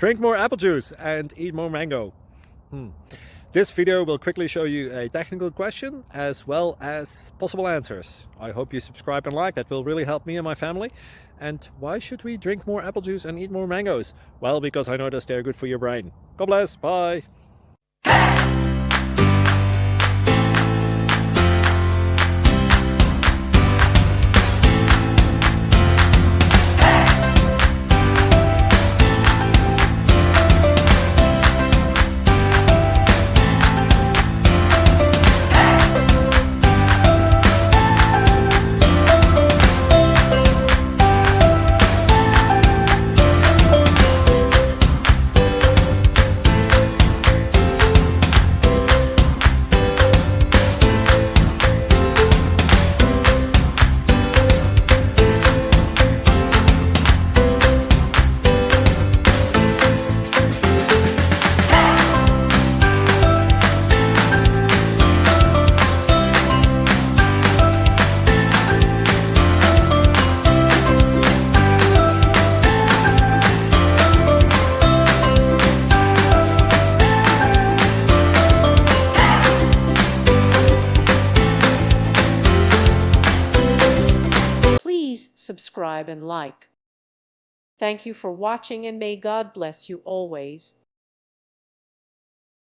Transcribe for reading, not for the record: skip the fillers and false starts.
Drink more apple juice and eat more mango. This video will quickly show you a technical question as well as possible answers. I hope you subscribe and like, that will really help me and my family. And why should we drink more apple juice and eat more mangoes? Well, because I noticed they're good for your brain. God bless, bye! Please subscribe and like. Thank you for watching, and may God bless you always.